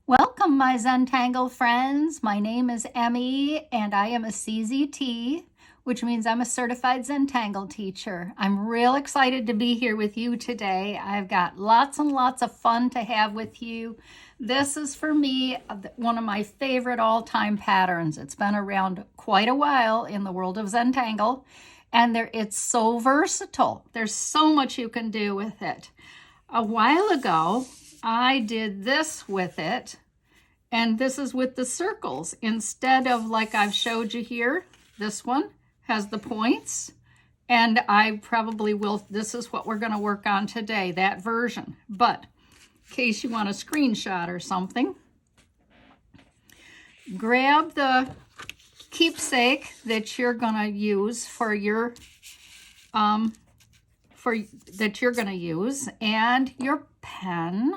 Welcome, my Zentangle friends. My name is Emmy, and I am a CZT, which means I'm a certified Zentangle teacher. I'm real excited to be here with you today. I've got lots and lots of fun to have with you. This is, for me, one of my favorite all-time patterns. It's been around quite a while in the world of Zentangle, and it's so versatile. There's so much you can do with it. A while ago, I did this with it, and this is with the circles. Instead of, like I've showed you here, this one has the points, and I probably will, this is what we're going to work on today, that version. But in case you want a screenshot or something, grab the keepsake that you're going to use for your and your pen.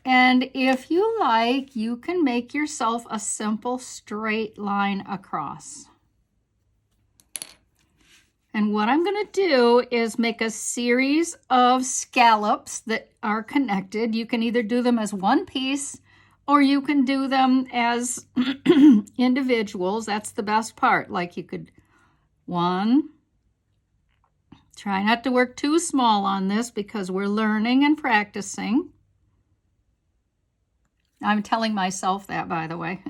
And if you like, you can make yourself a simple straight line across. And what I'm going to do is make a series of scallops that are connected. You can either do them as one piece or you can do them as individuals. That's the best part. Like you could, one, try not to work too small on this because we're learning and practicing. I'm telling myself that, by the way.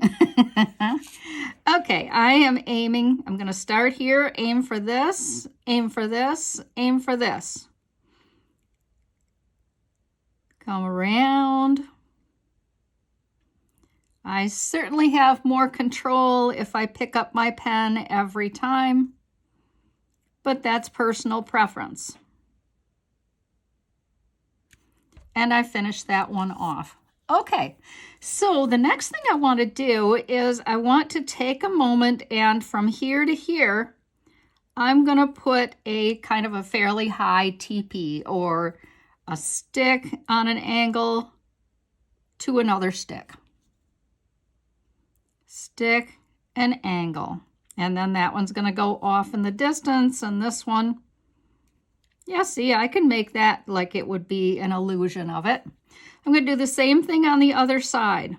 Okay, I am aiming. I'm going to start here, aim for this, aim for this, aim for this. Come around. I certainly have more control if I pick up my pen every time, but that's personal preference. And I finished that one off. Okay, so the next thing I want to do is I want to take a moment, and from here to here, I'm going to put a kind of a fairly high teepee or a stick on an angle to another stick. Stick and angle. And then that one's going to go off in the distance, and this one, yeah, see, I can make that like it would be an illusion of it. I'm going to do the same thing on the other side.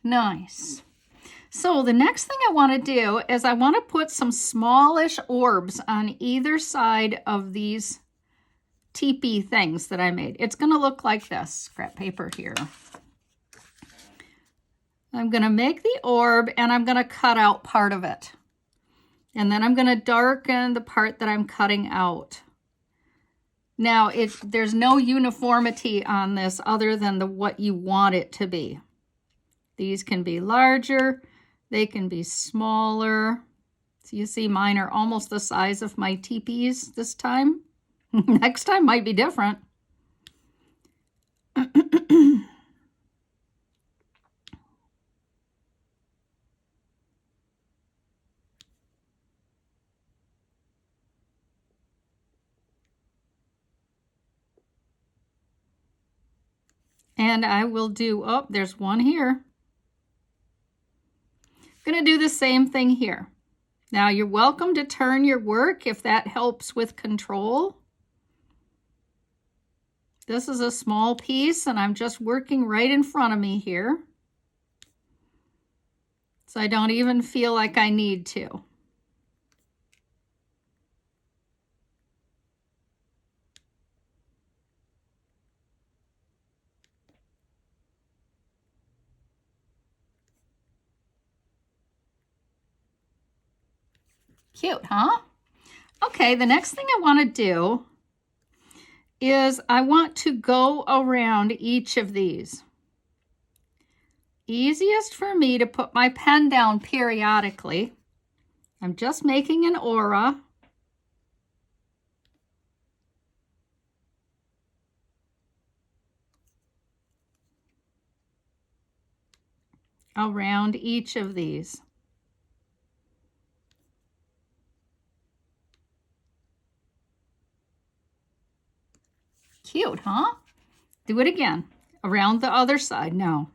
Nice. So the next thing I want to do is I want to put some smallish orbs on either side of these teepee things that I made. It's going to look like this. Scrap paper here. I'm going to make the orb and I'm going to cut out part of it. And then I'm going to darken the part that I'm cutting out. Now, there's no uniformity on this other than what you want it to be. These can be larger, they can be smaller. So you see mine are almost the size of my teepees this time. Next time might be different. And I will do, oh, there's one here. I'm going to do the same thing here. Now, you're welcome to turn your work if that helps with control. This is a small piece, and I'm just working right in front of me here. So I don't even feel like I need to. Cute, huh? Okay, the next thing I want to do is I want to go around each of these. Easiest for me to put my pen down periodically. I'm just making an aura. Around each of these. Cute, huh? Do it again. Around the other side. No.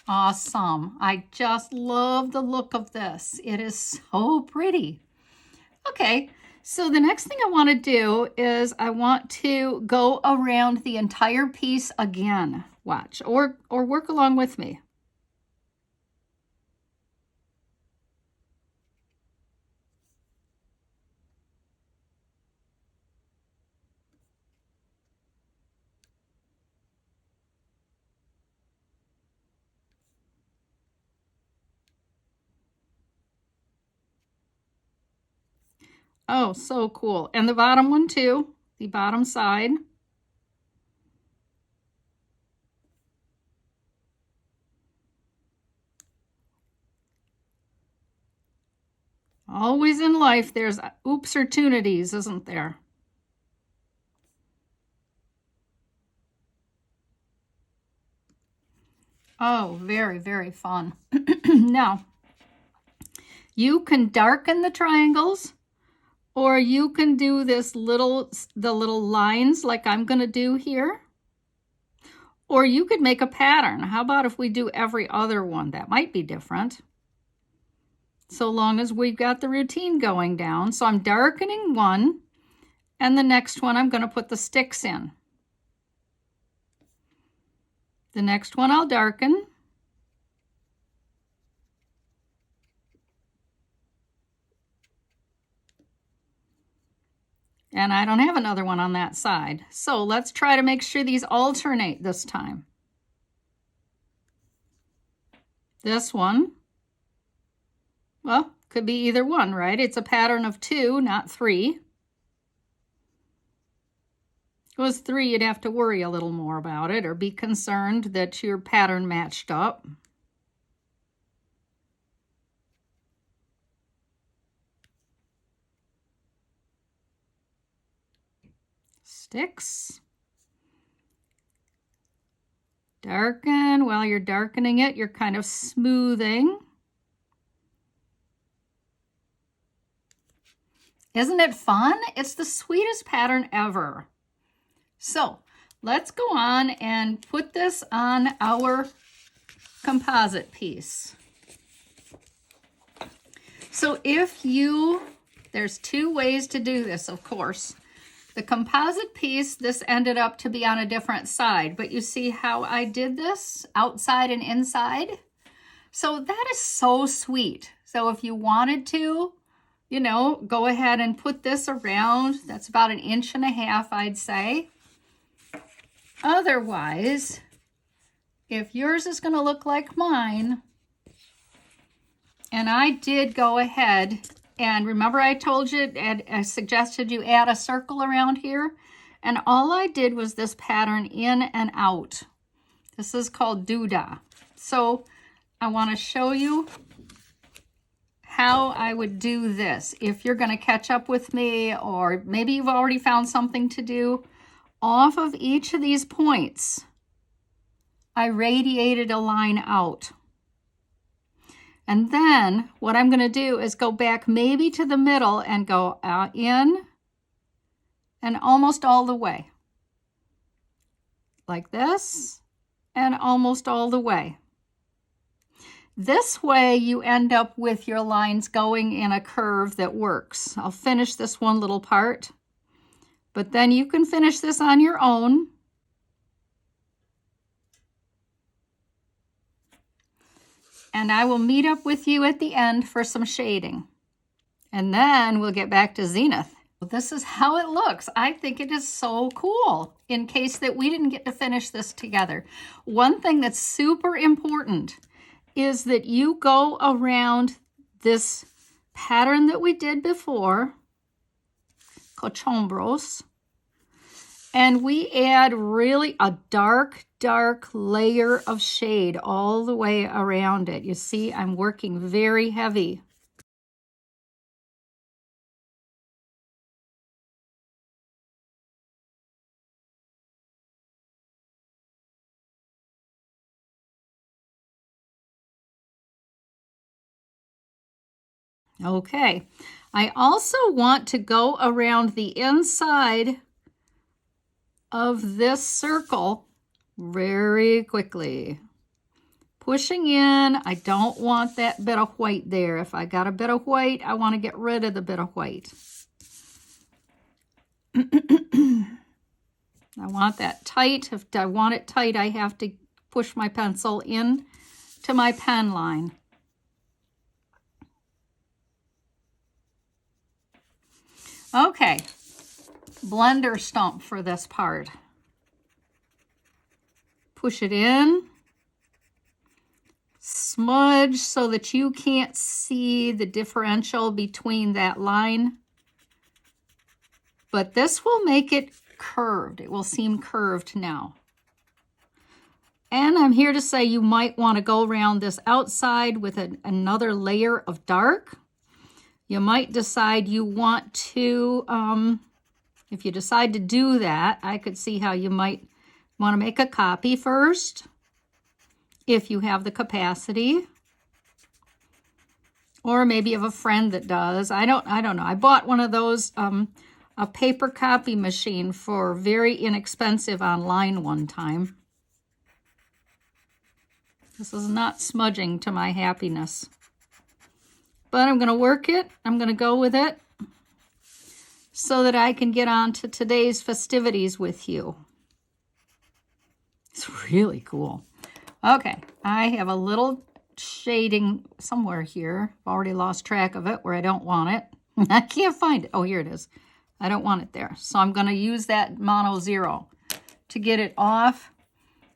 Awesome. I just love the look of this. It is so pretty. Okay, so the next thing I want to do is I want to go around the entire piece again. Watch, or work along with me. Oh, so cool. And the bottom one too, the bottom side. Always in life, there's oopsortunities, isn't there? Oh, very, very fun. Now, you can darken the triangles, or you can do the little lines like I'm going to do here. Or you could make a pattern. How about if we do every other one? That might be different. So long as we've got the routine going down. So I'm darkening one, and the next one I'm going to put the sticks in. The next one I'll darken. And I don't have another one on that side. So let's try to make sure these alternate this time. This one, well, could be either one, right? It's a pattern of 2, not 3. If it was 3, you'd have to worry a little more about it or be concerned that your pattern matched up. Sticks. Darken. While you're darkening it, you're kind of smoothing. Isn't it fun? It's the sweetest pattern ever. So let's go on and put this on our composite piece. So there's 2 ways to do this, of course. The composite piece, this ended up to be on a different side, but you see how I did this outside and inside? So that is so sweet. So if you wanted to, go ahead and put this around. That's about 1.5 inches, I'd say. Otherwise, if yours is going to look like mine, and I did go ahead and remember I told you, I suggested you add a circle around here, and all I did was this pattern in and out. This is called doodah. So I want to show you how I would do this. If you're going to catch up with me, or maybe you've already found something to do, off of each of these points, I radiated a line out. And then what I'm going to do is go back maybe to the middle and go out in and almost all the way. Like this, and almost all the way. This way you end up with your lines going in a curve that works. I'll finish this one little part, but then you can finish this on your own. And I will meet up with you at the end for some shading. And then we'll get back to Zenith. This is how it looks. I think it is so cool in case that we didn't get to finish this together. One thing that's super important is that you go around this pattern that we did before, cochombros, and we add really a dark layer of shade all the way around it. You see, I'm working very heavy. Okay, I also want to go around the inside of this circle very quickly. pushing in. I don't want that bit of white there. If I got a bit of white, I want to get rid of the bit of white. I want that tight. If I want it tight, I have to push my pencil in to my pen line. Okay, blender stump for this part. Push it in, smudge so that you can't see the differential between that line. But this will make it curved. It will seem curved now. And I'm here to say you might want to go around this outside with another layer of dark. You might decide you want to, if you decide to do that, I could see how you might want to make a copy first, if you have the capacity. Or maybe you have a friend that does. I don't know. I bought one of those, a paper copy machine for very inexpensive online one time. This is not smudging to my happiness. But I'm going to work it. I'm going to go with it so that I can get on to today's festivities with you. It's really cool. Okay, I have a little shading somewhere here. I've already lost track of it where I don't want it. I can't find it. Oh, here it is. I don't want it there. So I'm going to use that mono 0 to get it off.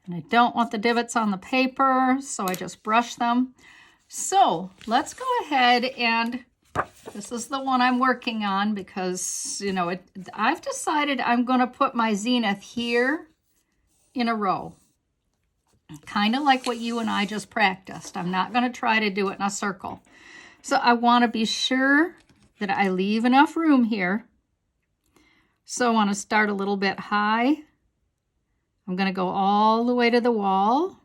And I don't want the divots on the paper, so I just brush them. So let's go ahead and, this is the one I'm working on because, you know, I've decided I'm going to put my Zenith here in a row. Kind of like what you and I just practiced. I'm not going to try to do it in a circle. So I want to be sure that I leave enough room here. So I want to start a little bit high. I'm going to go all the way to the wall.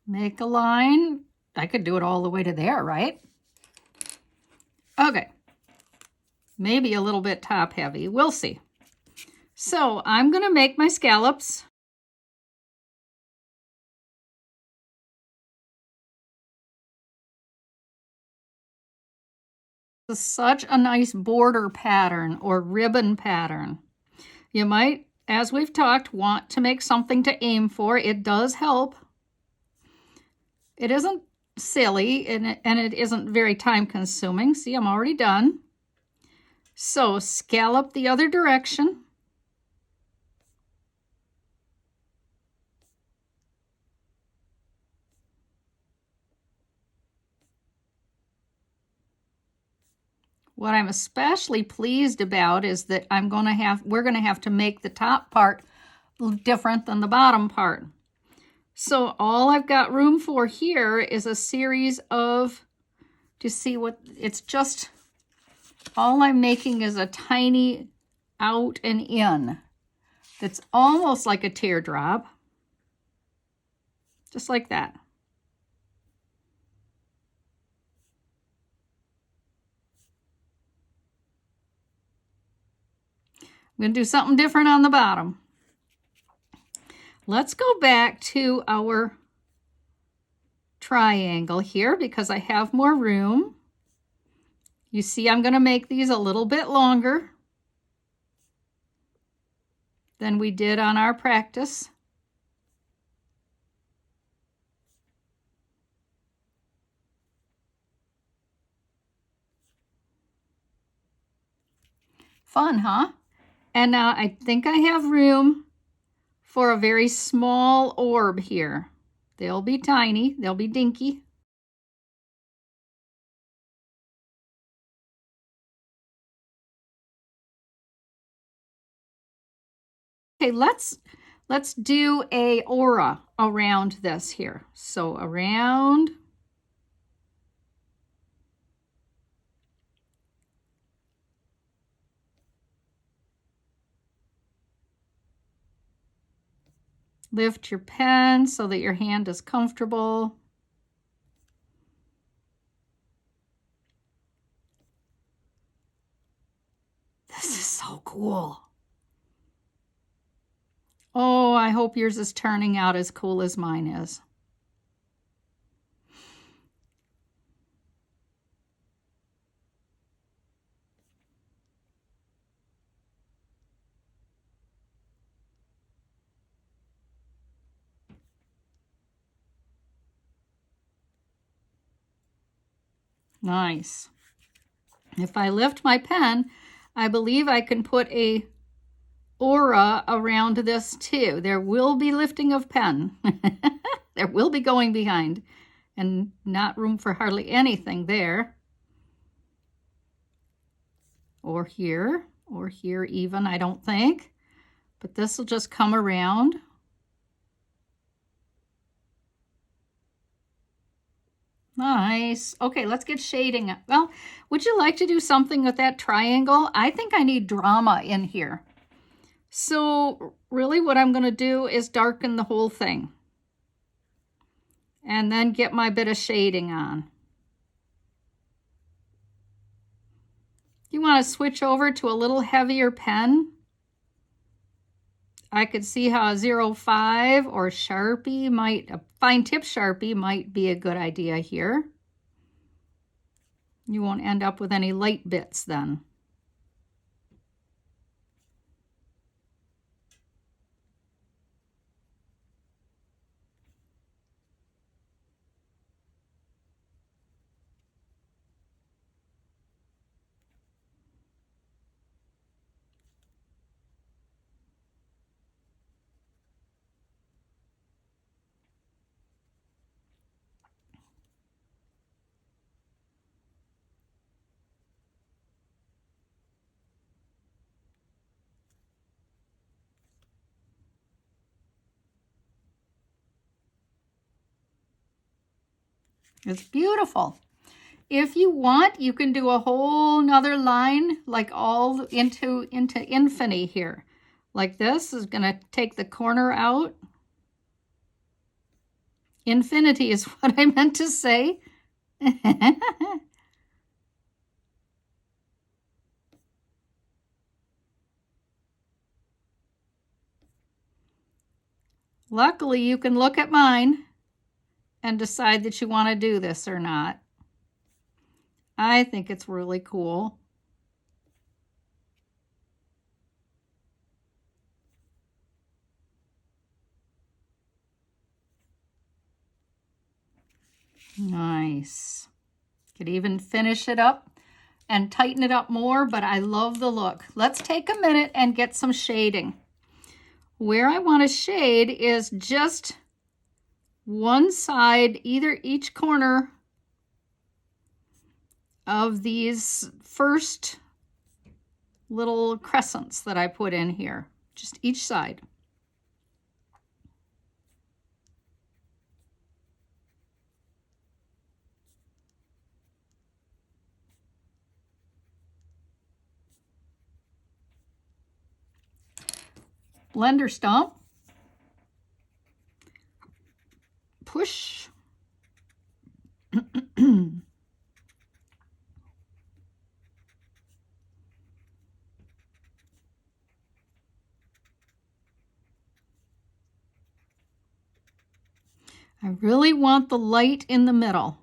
Make a line. I could do it all the way to there, right? Okay. Maybe a little bit top heavy. We'll see. So I'm going to make my scallops. This is such a nice border pattern or ribbon pattern. You might, as we've talked, want to make something to aim for. It does help. It isn't silly and it isn't very time consuming. See, I'm already done. So scallop the other direction. What I'm especially pleased about is that we're going to have to make the top part different than the bottom part. So all I've got room for here is a series of, to see what, it's just, all I'm making is a tiny out and in. That's almost like a teardrop. Just like that. I'm going to do something different on the bottom. Let's go back to our triangle here because I have more room. You see, I'm going to make these a little bit longer than we did on our practice. Fun, huh? And now I think I have room for a very small orb here. They'll be tiny, they'll be dinky. Okay, let's do a aura around this here. So around. Lift your pen so that your hand is comfortable. This is so cool. Oh, I hope yours is turning out as cool as mine is. Nice. If I lift my pen, I believe I can put a aura around this too. There will be lifting of pen. There will be going behind, and not room for hardly anything there. Or here even, I don't think. But this will just come around. Nice. Okay, let's get shading. Well, would you like to do something with that triangle? I think I need drama in here. So really what I'm going to do is darken the whole thing. And then get my bit of shading on. You want to switch over to a little heavier pen. I could see how a 05 or Sharpie a fine tip Sharpie might be a good idea here. You won't end up with any light bits then. It's beautiful. If you want, you can do a whole nother line, like all into infinity here. Like this is going to take the corner out. Infinity is what I meant to say. Luckily, you can look at mine and decide that you want to do this or not. I think it's really cool. Nice. Could even finish it up and tighten it up more, but I love the look. Let's take a minute and get some shading. Where I want to shade is just one side, each corner of these first little crescents that I put in here, just each side. Blender stomp. Push. I really want the light in the middle.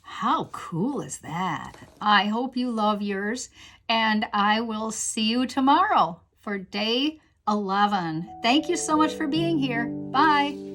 How cool is that? I hope you love yours, and I will see you tomorrow for day 11. Thank you so much for being here. Bye.